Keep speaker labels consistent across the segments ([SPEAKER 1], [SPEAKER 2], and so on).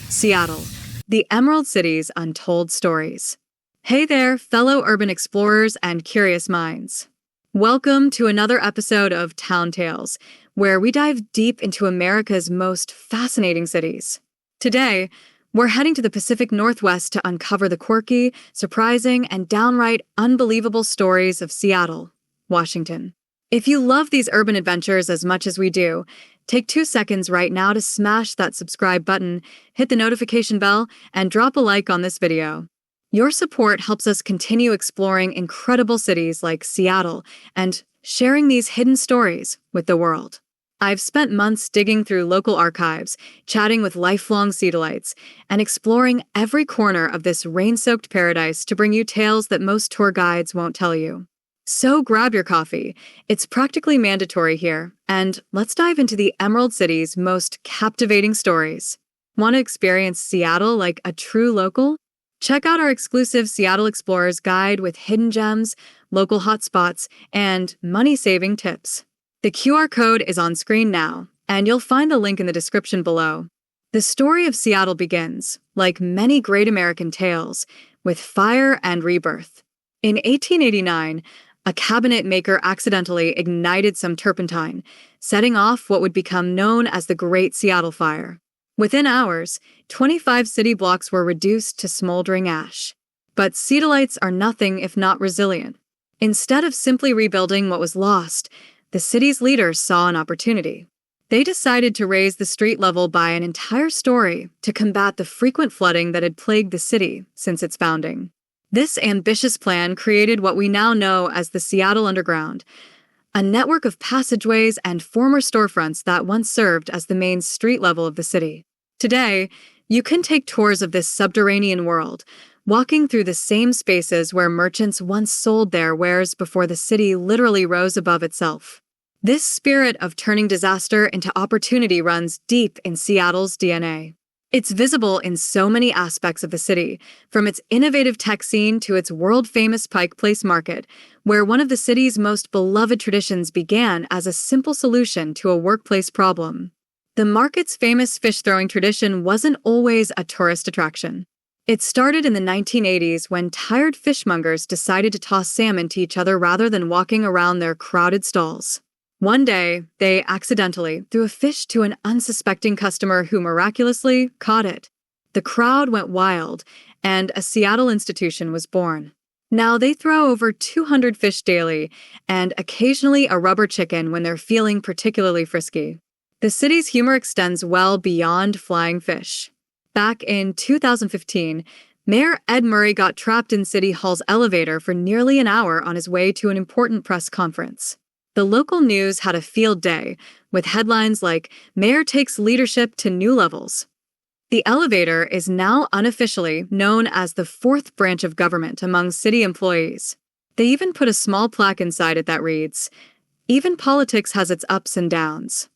[SPEAKER 1] Seattle, the Emerald City's untold stories. Hey there, fellow urban explorers and curious minds. Welcome to another episode of Town Tales, where we dive deep into America's most fascinating cities. Today, we're heading to the Pacific Northwest to uncover the quirky, surprising, and downright unbelievable stories of Seattle, Washington. If you love these urban adventures as much as we do, take 2 seconds right now to smash that subscribe button, hit the notification bell, and drop a like on this video. Your support helps us continue exploring incredible cities like Seattle and sharing these hidden stories with the world. I've spent months digging through local archives, chatting with lifelong Seattleites, and exploring every corner of this rain-soaked paradise to bring you tales that most tour guides won't tell you. So grab your coffee. It's practically mandatory here, and let's dive into the Emerald City's most captivating stories. Want to experience Seattle like a true local? Check out our exclusive Seattle Explorers guide with hidden gems, local hotspots, and money-saving tips. The QR code is on screen now, and you'll find the link in the description below. The story of Seattle begins, like many great American tales, with fire and rebirth. In 1889, a cabinet maker accidentally ignited some turpentine, setting off what would become known as the Great Seattle Fire. Within hours, 25 city blocks were reduced to smoldering ash. But Seattleites are nothing if not resilient. Instead of simply rebuilding what was lost, the city's leaders saw an opportunity. They decided to raise the street level by an entire story to combat the frequent flooding that had plagued the city since its founding. This ambitious plan created what we now know as the Seattle Underground, a network of passageways and former storefronts that once served as the main street level of the city. Today, you can take tours of this subterranean world, walking through the same spaces where merchants once sold their wares before the city literally rose above itself. This spirit of turning disaster into opportunity runs deep in Seattle's DNA. It's visible in so many aspects of the city, from its innovative tech scene to its world-famous Pike Place Market, where one of the city's most beloved traditions began as a simple solution to a workplace problem. The market's famous fish-throwing tradition wasn't always a tourist attraction. It started in the 1980s when tired fishmongers decided to toss salmon to each other rather than walking around their crowded stalls. One day, they accidentally threw a fish to an unsuspecting customer who miraculously caught it. The crowd went wild, and a Seattle institution was born. Now they throw over 200 fish daily, and occasionally a rubber chicken when they're feeling particularly frisky. The city's humor extends well beyond flying fish. Back in 2015, Mayor Ed Murray got trapped in City Hall's elevator for nearly an hour on his way to an important press conference. The local news had a field day, with headlines like, "Mayor takes leadership to new levels." The elevator is now unofficially known as the fourth branch of government among city employees. They even put a small plaque inside it that reads, "Even politics has its ups and downs."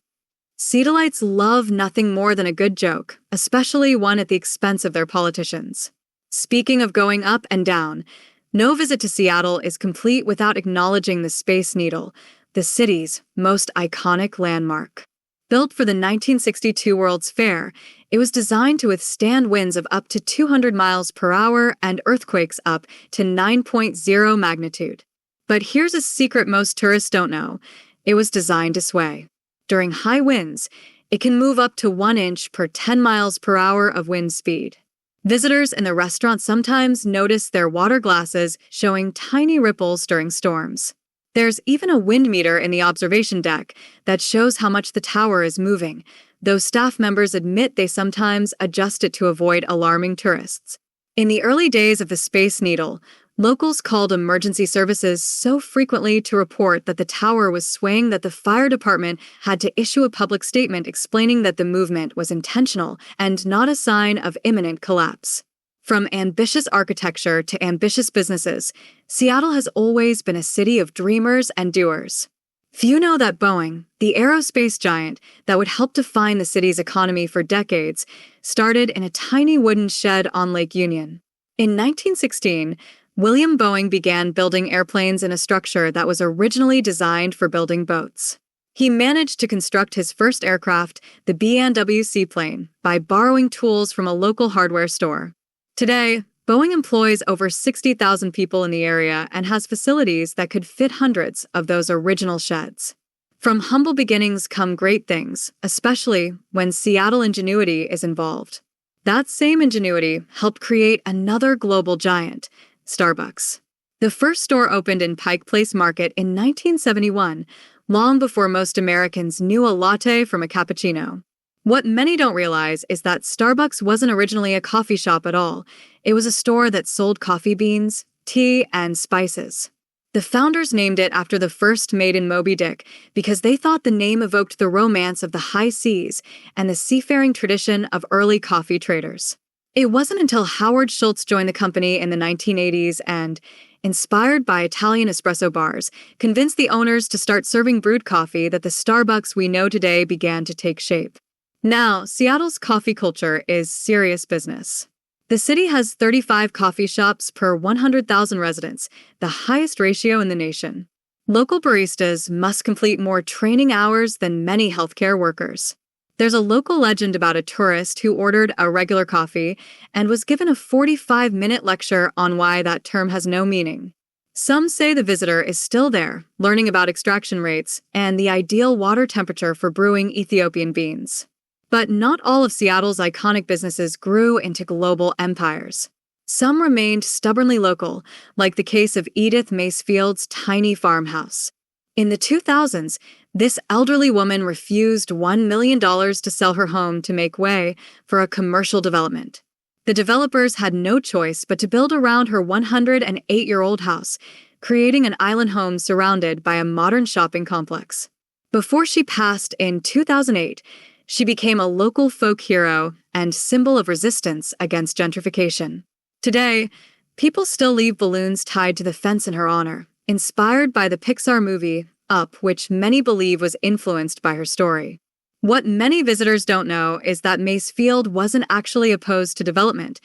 [SPEAKER 1] Seattleites love nothing more than a good joke, especially one at the expense of their politicians. Speaking of going up and down, no visit to Seattle is complete without acknowledging the Space Needle, the city's most iconic landmark. Built for the 1962 World's Fair, it was designed to withstand winds of up to 200 miles per hour and earthquakes up to 9.0 magnitude. But here's a secret most tourists don't know. It was designed to sway. During high winds, it can move up to 1 inch per 10 miles per hour of wind speed. Visitors in the restaurant sometimes notice their water glasses showing tiny ripples during storms. There's even a wind meter in the observation deck that shows how much the tower is moving, though staff members admit they sometimes adjust it to avoid alarming tourists. In the early days of the Space Needle, locals called emergency services so frequently to report that the tower was swaying that the fire department had to issue a public statement explaining that the movement was intentional and not a sign of imminent collapse. From ambitious architecture to ambitious businesses, Seattle has always been a city of dreamers and doers. Few know that Boeing, the aerospace giant that would help define the city's economy for decades, started in a tiny wooden shed on Lake Union. In 1916, William Boeing began building airplanes in a structure that was originally designed for building boats. He managed to construct his first aircraft, the B&W seaplane, by borrowing tools from a local hardware store. Today, Boeing employs over 60,000 people in the area and has facilities that could fit hundreds of those original sheds. From humble beginnings come great things, especially when Seattle ingenuity is involved. That same ingenuity helped create another global giant, Starbucks. The first store opened in Pike Place Market in 1971, long before most Americans knew a latte from a cappuccino. What many don't realize is that Starbucks wasn't originally a coffee shop at all. It was a store that sold coffee beans, tea, and spices. The founders named it after the first mate in Moby Dick because they thought the name evoked the romance of the high seas and the seafaring tradition of early coffee traders. It wasn't until Howard Schultz joined the company in the 1980s and, inspired by Italian espresso bars, convinced the owners to start serving brewed coffee that the Starbucks we know today began to take shape. Now, Seattle's coffee culture is serious business. The city has 35 coffee shops per 100,000 residents, the highest ratio in the nation. Local baristas must complete more training hours than many healthcare workers. There's a local legend about a tourist who ordered a regular coffee and was given a 45-minute lecture on why that term has no meaning. Some say the visitor is still there, learning about extraction rates and the ideal water temperature for brewing Ethiopian beans. But not all of Seattle's iconic businesses grew into global empires. Some remained stubbornly local, like the case of Edith Macefield's tiny farmhouse. In the 2000s, this elderly woman refused $1 million to sell her home to make way for a commercial development. The developers had no choice but to build around her 108-year-old house, creating an island home surrounded by a modern shopping complex. Before she passed in 2008, she became a local folk hero and symbol of resistance against gentrification. Today, people still leave balloons tied to the fence in her honor, inspired by the Pixar movie Up, which many believe was influenced by her story. What many visitors don't know is that Macefield wasn't actually opposed to development.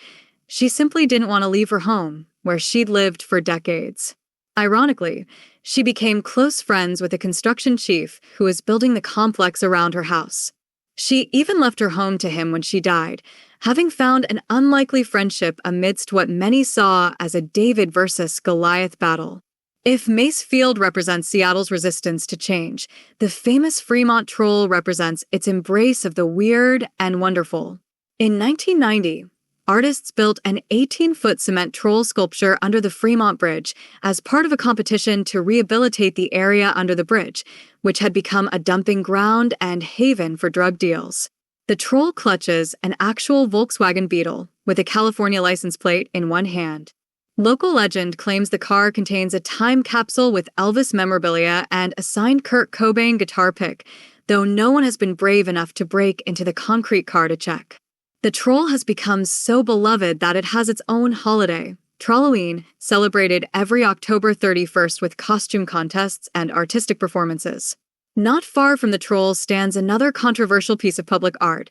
[SPEAKER 1] She simply didn't want to leave her home, where she'd lived for decades. Ironically, she became close friends with a construction chief who was building the complex around her house. She even left her home to him when she died, having found an unlikely friendship amidst what many saw as a David versus Goliath battle. If Macefield represents Seattle's resistance to change, the famous Fremont troll represents its embrace of the weird and wonderful. In 1990, artists built an 18-foot cement troll sculpture under the Fremont Bridge as part of a competition to rehabilitate the area under the bridge, which had become a dumping ground and haven for drug deals. The troll clutches an actual Volkswagen Beetle with a California license plate in one hand. Local legend claims the car contains a time capsule with Elvis memorabilia and a signed Kurt Cobain guitar pick, though no one has been brave enough to break into the concrete car to check. The troll has become so beloved that it has its own holiday, Trolloween, celebrated every October 31st with costume contests and artistic performances. Not far from the troll stands another controversial piece of public art,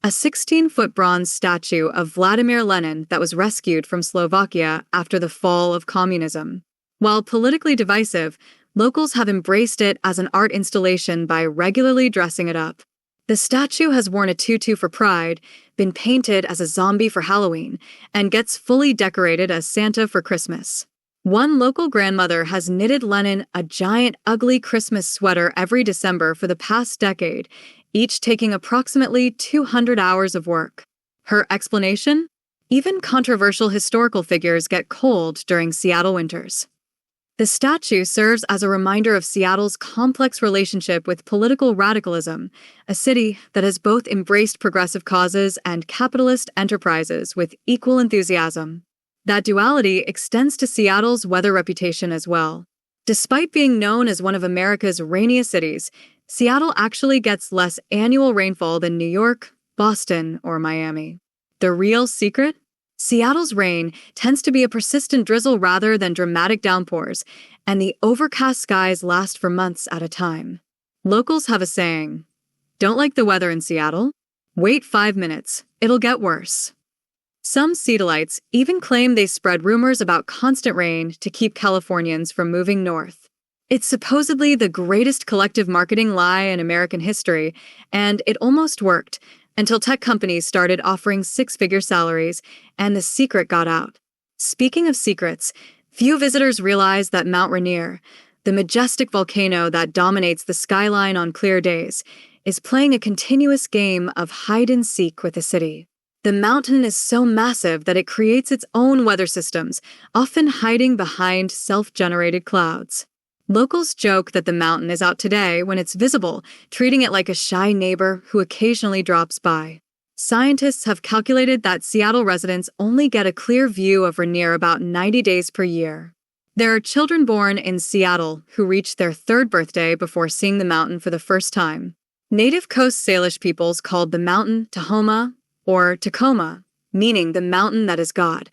[SPEAKER 1] a 16-foot bronze statue of Vladimir Lenin that was rescued from Slovakia after the fall of communism. While politically divisive, locals have embraced it as an art installation by regularly dressing it up. The statue has worn a tutu for Pride, been painted as a zombie for Halloween, and gets fully decorated as Santa for Christmas. One local grandmother has knitted Lenin a giant, ugly Christmas sweater every December for the past decade, each taking approximately 200 hours of work. Her explanation? Even controversial historical figures get cold during Seattle winters. The statue serves as a reminder of Seattle's complex relationship with political radicalism, a city that has both embraced progressive causes and capitalist enterprises with equal enthusiasm. That duality extends to Seattle's weather reputation as well. Despite being known as one of America's rainiest cities, Seattle actually gets less annual rainfall than New York, Boston, or Miami. The real secret? Seattle's rain tends to be a persistent drizzle rather than dramatic downpours, and the overcast skies last for months at a time. Locals have a saying, "Don't like the weather in Seattle? Wait 5 minutes, it'll get worse." Some Seattleites even claim they spread rumors about constant rain to keep Californians from moving north. It's supposedly the greatest collective marketing lie in American history, and it almost worked until tech companies started offering six-figure salaries and the secret got out. Speaking of secrets, few visitors realize that Mount Rainier, the majestic volcano that dominates the skyline on clear days, is playing a continuous game of hide-and-seek with the city. The mountain is so massive that it creates its own weather systems, often hiding behind self-generated clouds. Locals joke that the mountain is out today when it's visible, treating it like a shy neighbor who occasionally drops by. Scientists have calculated that Seattle residents only get a clear view of Rainier about 90 days per year. There are children born in Seattle who reach their third birthday before seeing the mountain for the first time. Native Coast Salish peoples called the mountain Tahoma or Tacoma, meaning the mountain that is God,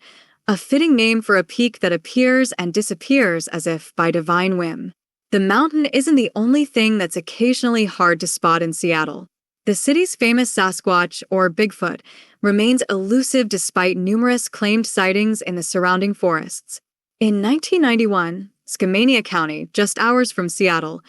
[SPEAKER 1] a fitting name for a peak that appears and disappears as if by divine whim. The mountain isn't the only thing that's occasionally hard to spot in Seattle. The city's famous Sasquatch, or Bigfoot, remains elusive despite numerous claimed sightings in the surrounding forests. In 1991, Skamania County, just hours from Seattle,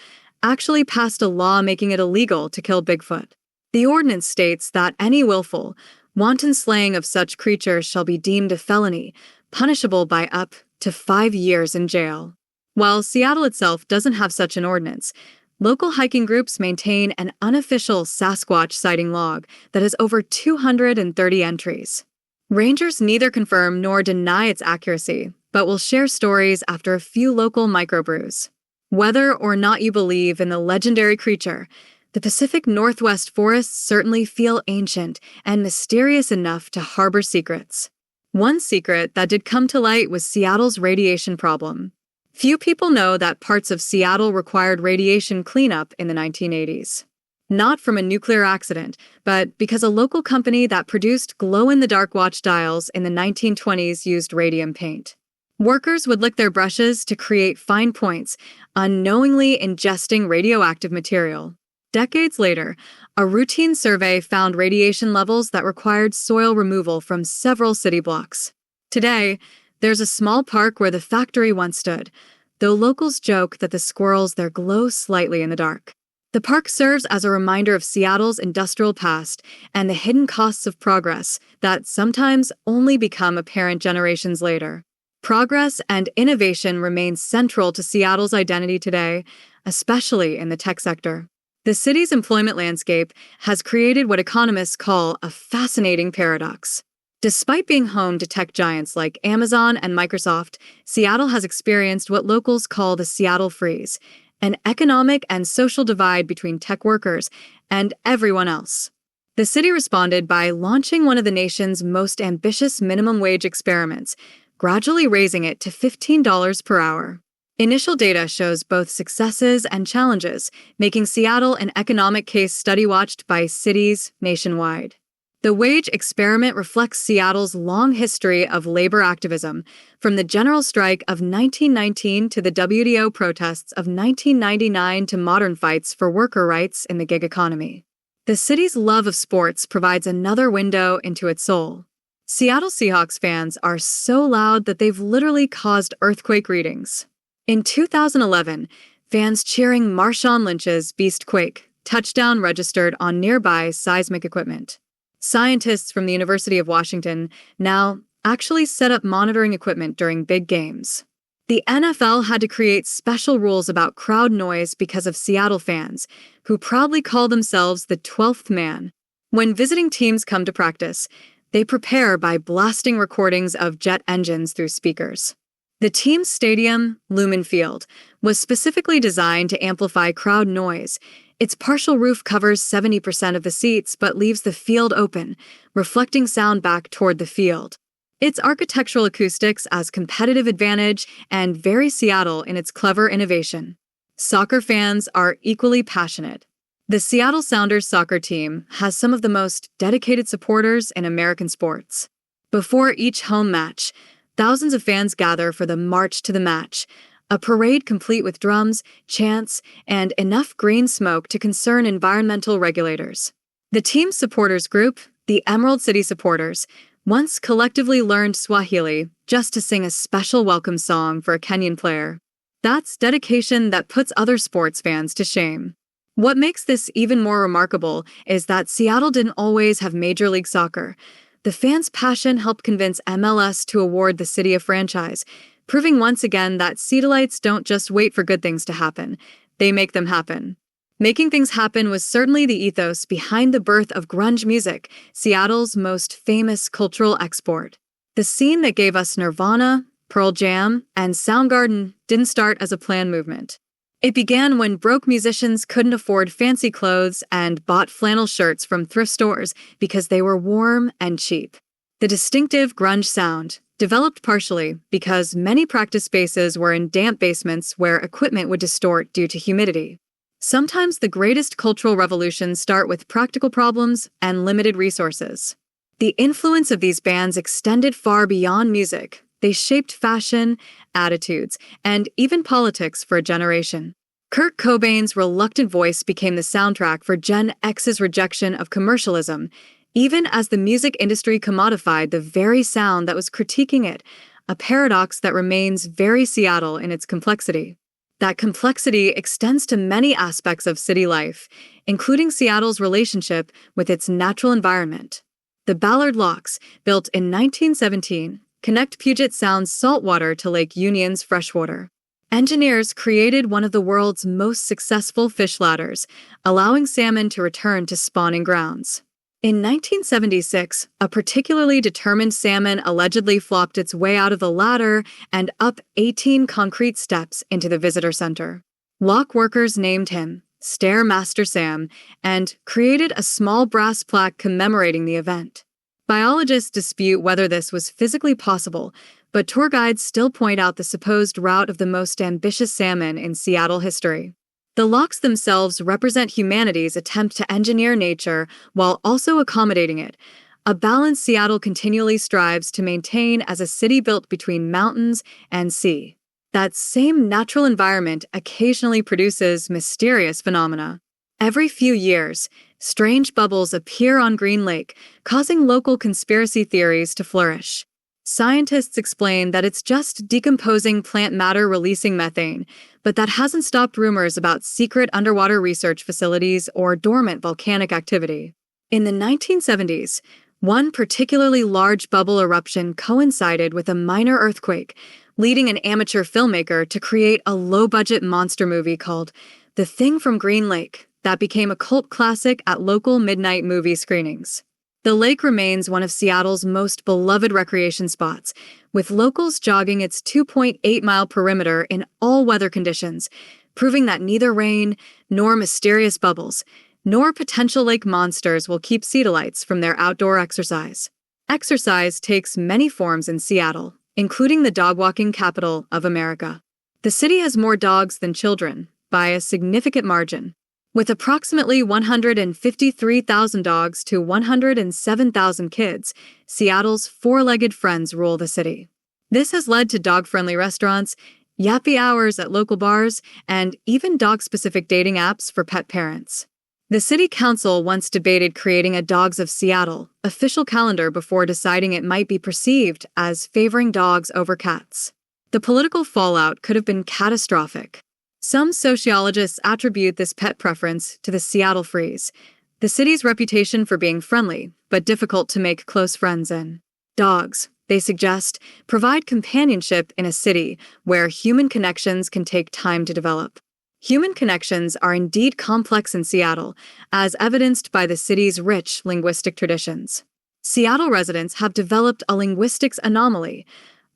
[SPEAKER 1] actually passed a law making it illegal to kill Bigfoot. The ordinance states that any willful, wanton slaying of such creatures shall be deemed a felony, punishable by up to 5 years in jail. While Seattle itself doesn't have such an ordinance, local hiking groups maintain an unofficial Sasquatch sighting log that has over 230 entries. Rangers neither confirm nor deny its accuracy, but will share stories after a few local microbrews. Whether or not you believe in the legendary creature, the Pacific Northwest forests certainly feel ancient and mysterious enough to harbor secrets. One secret that did come to light was Seattle's radiation problem. Few people know that parts of Seattle required radiation cleanup in the 1980s. Not from a nuclear accident, but because a local company that produced glow-in-the-dark watch dials in the 1920s used radium paint. Workers would lick their brushes to create fine points, unknowingly ingesting radioactive material. Decades later, a routine survey found radiation levels that required soil removal from several city blocks. Today, there's a small park where the factory once stood, though locals joke that the squirrels there glow slightly in the dark. The park serves as a reminder of Seattle's industrial past and the hidden costs of progress that sometimes only become apparent generations later. Progress and innovation remain central to Seattle's identity today, especially in the tech sector. The city's employment landscape has created what economists call a fascinating paradox. Despite being home to tech giants like Amazon and Microsoft, Seattle has experienced what locals call the Seattle freeze, an economic and social divide between tech workers and everyone else. The city responded by launching one of the nation's most ambitious minimum wage experiments, gradually raising it to $15 per hour. Initial data shows both successes and challenges, making Seattle an economic case study watched by cities nationwide. The wage experiment reflects Seattle's long history of labor activism, from the general strike of 1919 to the WTO protests of 1999 to modern fights for worker rights in the gig economy. The city's love of sports provides another window into its soul. Seattle Seahawks fans are so loud that they've literally caused earthquake readings. In 2011, fans cheering Marshawn Lynch's Beast Quake touchdown registered on nearby seismic equipment. Scientists from the University of Washington now actually set up monitoring equipment during big games. The NFL had to create special rules about crowd noise because of Seattle fans, who proudly call themselves the 12th man. When visiting teams come to practice, they prepare by blasting recordings of jet engines through speakers. The team's stadium, Lumen Field, was specifically designed to amplify crowd noise. Its partial roof covers 70% of the seats but leaves the field open, reflecting sound back toward the field. Its architectural acoustics as competitive advantage and very Seattle in its clever innovation. Soccer fans are equally passionate. The Seattle Sounders soccer team has some of the most dedicated supporters in American sports. Before each home match, thousands of fans gather for the March to the Match, a parade complete with drums, chants, and enough green smoke to concern environmental regulators. The team's supporters group, the Emerald City Supporters, once collectively learned Swahili just to sing a special welcome song for a Kenyan player. That's dedication that puts other sports fans to shame. What makes this even more remarkable is that Seattle didn't always have Major League Soccer. The fans' passion helped convince MLS to award the city a franchise, proving once again that Seattleites don't just wait for good things to happen, they make them happen. Making things happen was certainly the ethos behind the birth of grunge music, Seattle's most famous cultural export. The scene that gave us Nirvana, Pearl Jam, and Soundgarden didn't start as a planned movement. It began when broke musicians couldn't afford fancy clothes and bought flannel shirts from thrift stores because they were warm and cheap. The distinctive grunge sound developed partially because many practice spaces were in damp basements where equipment would distort due to humidity. Sometimes the greatest cultural revolutions start with practical problems and limited resources. The influence of these bands extended far beyond music. They shaped fashion, attitudes, and even politics for a generation. Kurt Cobain's reluctant voice became the soundtrack for Gen X's rejection of commercialism, even as the music industry commodified the very sound that was critiquing it, a paradox that remains very Seattle in its complexity. That complexity extends to many aspects of city life, including Seattle's relationship with its natural environment. The Ballard Locks, built in 1917, connect Puget Sound's saltwater to Lake Union's freshwater. Engineers created one of the world's most successful fish ladders, allowing salmon to return to spawning grounds. In 1976, a particularly determined salmon allegedly flopped its way out of the ladder and up 18 concrete steps into the visitor center. Lock workers named him Stairmaster Sam and created a small brass plaque commemorating the event. Biologists dispute whether this was physically possible, but tour guides still point out the supposed route of the most ambitious salmon in Seattle history. The locks themselves represent humanity's attempt to engineer nature while also accommodating it, a balance Seattle continually strives to maintain as a city built between mountains and sea. That same natural environment occasionally produces mysterious phenomena. Every few years, strange bubbles appear on Green Lake, causing local conspiracy theories to flourish. Scientists explain that it's just decomposing plant matter releasing methane, but that hasn't stopped rumors about secret underwater research facilities or dormant volcanic activity. In the 1970s, one particularly large bubble eruption coincided with a minor earthquake, leading an amateur filmmaker to create a low-budget monster movie called The Thing from Green Lake that became a cult classic at local midnight movie screenings. The lake remains one of Seattle's most beloved recreation spots, with locals jogging its 2.8-mile perimeter in all weather conditions, proving that neither rain, nor mysterious bubbles, nor potential lake monsters will keep Seattleites from their outdoor exercise. Exercise takes many forms in Seattle, including the dog-walking capital of America. The city has more dogs than children, by a significant margin. With approximately 153,000 dogs to 107,000 kids, Seattle's four-legged friends rule the city. This has led to dog-friendly restaurants, yappy hours at local bars, and even dog-specific dating apps for pet parents. The city council once debated creating a Dogs of Seattle official calendar before deciding it might be perceived as favoring dogs over cats. The political fallout could have been catastrophic. Some sociologists attribute this pet preference to the Seattle freeze, the city's reputation for being friendly, but difficult to make close friends in. Dogs, they suggest, provide companionship in a city where human connections can take time to develop. Human connections are indeed complex in Seattle, as evidenced by the city's rich linguistic traditions. Seattle residents have developed a linguistics anomaly,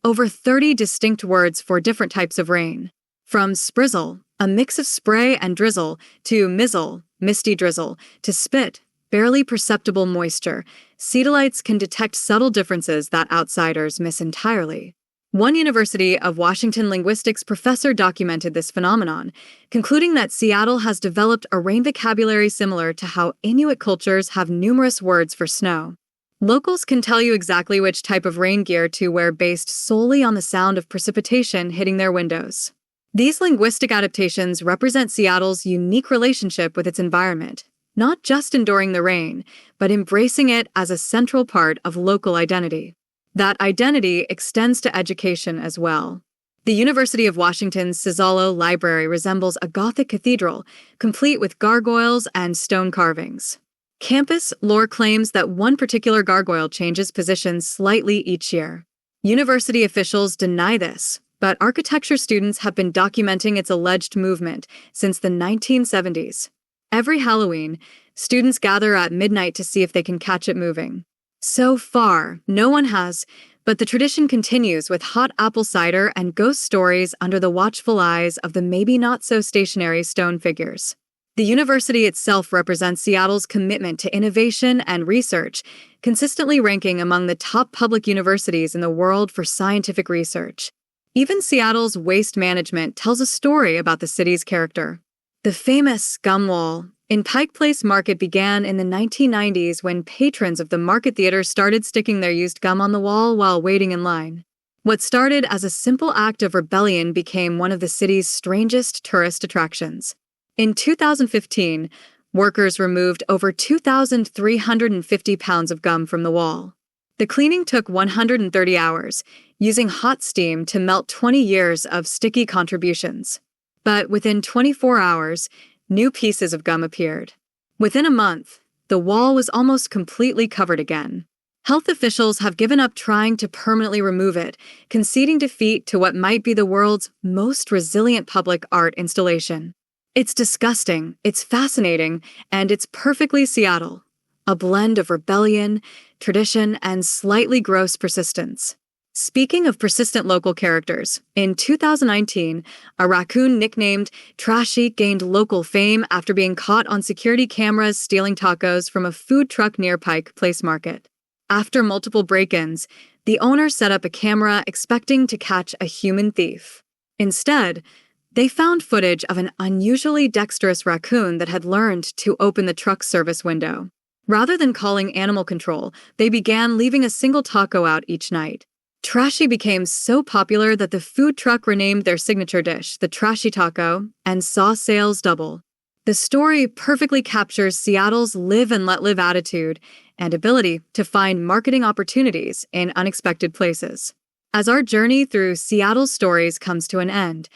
[SPEAKER 1] over 30 distinct words for different types of rain. From sprizzle, a mix of spray and drizzle, to mizzle, misty drizzle, to spit, barely perceptible moisture, Seattleites can detect subtle differences that outsiders miss entirely. One University of Washington linguistics professor documented this phenomenon, concluding that Seattle has developed a rain vocabulary similar to how Inuit cultures have numerous words for snow. Locals can tell you exactly which type of rain gear to wear based solely on the sound of precipitation hitting their windows. These linguistic adaptations represent Seattle's unique relationship with its environment, not just enduring the rain, but embracing it as a central part of local identity. That identity extends to education as well. The University of Washington's Cisallo Library resembles a Gothic cathedral, complete with gargoyles and stone carvings. Campus lore claims that one particular gargoyle changes position slightly each year. University officials deny this, but architecture students have been documenting its alleged movement since the 1970s. Every Halloween, students gather at midnight to see if they can catch it moving. So far, no one has, but the tradition continues with hot apple cider and ghost stories under the watchful eyes of the maybe-not-so-stationary stone figures. The university itself represents Seattle's commitment to innovation and research, consistently ranking among the top public universities in the world for scientific research. Even Seattle's waste management tells a story about the city's character. The famous Gum Wall in Pike Place Market began in the 1990s when patrons of the Market Theater started sticking their used gum on the wall while waiting in line. What started as a simple act of rebellion became one of the city's strangest tourist attractions. In 2015, workers removed over 2,350 pounds of gum from the wall. The cleaning took 130 hours, using hot steam to melt 20 years of sticky contributions. But within 24 hours, new pieces of gum appeared. Within a month, the wall was almost completely covered again. Health officials have given up trying to permanently remove it, conceding defeat to what might be the world's most resilient public art installation. It's disgusting, it's fascinating, and it's perfectly Seattle. A blend of rebellion, tradition, and slightly gross persistence. Speaking of persistent local characters, in 2019, a raccoon nicknamed Trashy gained local fame after being caught on security cameras stealing tacos from a food truck near Pike Place Market. After multiple break-ins, the owner set up a camera expecting to catch a human thief. Instead, they found footage of an unusually dexterous raccoon that had learned to open the truck's service window. Rather than calling animal control, they began leaving a single taco out each night. Trashy became so popular that the food truck renamed their signature dish the Trashy Taco and saw sales double. The story perfectly captures Seattle's live and let live attitude and ability to find marketing opportunities in unexpected places. As our journey through Seattle's stories comes to an end,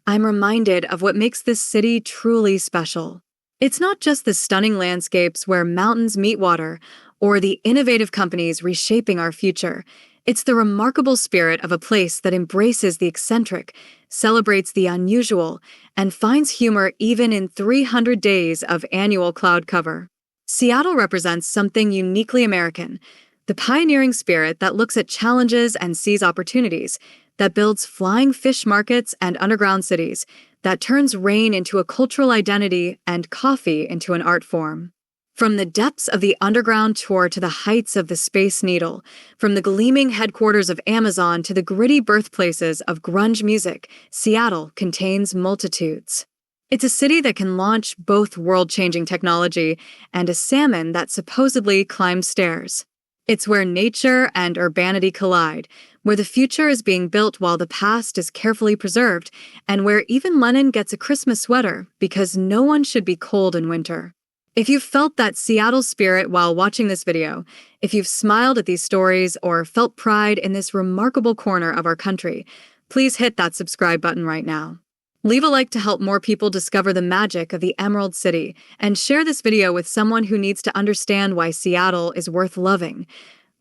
[SPEAKER 1] I'm reminded of what makes this city truly special. It's not just the stunning landscapes where mountains meet water or the innovative companies reshaping our future. It's the remarkable spirit of a place that embraces the eccentric, celebrates the unusual, and finds humor even in 300 days of annual cloud cover. Seattle represents something uniquely American, the pioneering spirit that looks at challenges and sees opportunities, that builds flying fish markets and underground cities, that turns rain into a cultural identity and coffee into an art form. From the depths of the underground tour to the heights of the Space Needle, from the gleaming headquarters of Amazon to the gritty birthplaces of grunge music, Seattle contains multitudes. It's a city that can launch both world-changing technology and a salmon that supposedly climbs stairs. It's where nature and urbanity collide, where the future is being built while the past is carefully preserved, and where even Lennon gets a Christmas sweater because no one should be cold in winter. If you've felt that Seattle spirit while watching this video, if you've smiled at these stories or felt pride in this remarkable corner of our country, please hit that subscribe button right now. Leave a like to help more people discover the magic of the Emerald City, and share this video with someone who needs to understand why Seattle is worth loving,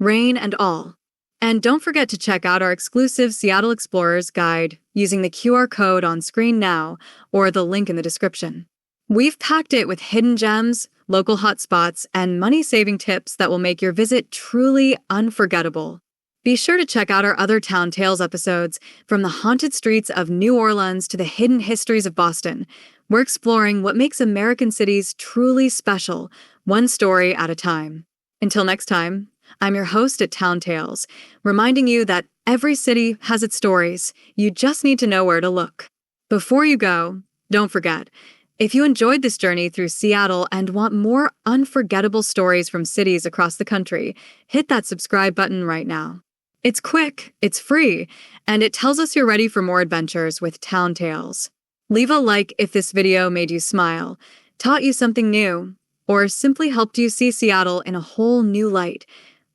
[SPEAKER 1] rain and all. And don't forget to check out our exclusive Seattle Explorers guide using the QR code on screen now or the link in the description. We've packed it with hidden gems, local hotspots, and money-saving tips that will make your visit truly unforgettable. Be sure to check out our other Town Tales episodes, from the haunted streets of New Orleans to the hidden histories of Boston. We're exploring what makes American cities truly special, one story at a time. Until next time, I'm your host at Town Tales, reminding you that every city has its stories. You just need to know where to look. Before you go, don't forget, if you enjoyed this journey through Seattle and want more unforgettable stories from cities across the country, hit that subscribe button right now. It's quick, it's free, and it tells us you're ready for more adventures with Town Tales. Leave a like if this video made you smile, taught you something new, or simply helped you see Seattle in a whole new light,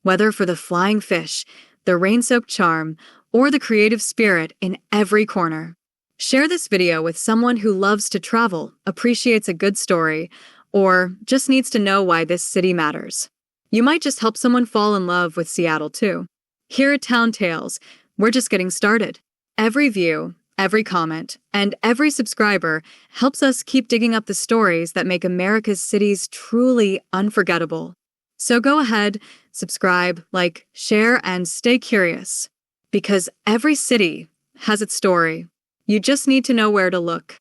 [SPEAKER 1] whether for the flying fish, the rain-soaked charm, or the creative spirit in every corner. Share this video with someone who loves to travel, appreciates a good story, or just needs to know why this city matters. You might just help someone fall in love with Seattle too. Here at Town Tales, we're just getting started. Every view, every comment, and every subscriber helps us keep digging up the stories that make America's cities truly unforgettable. So go ahead, subscribe, like, share, and stay curious. Because every city has its story. You just need to know where to look.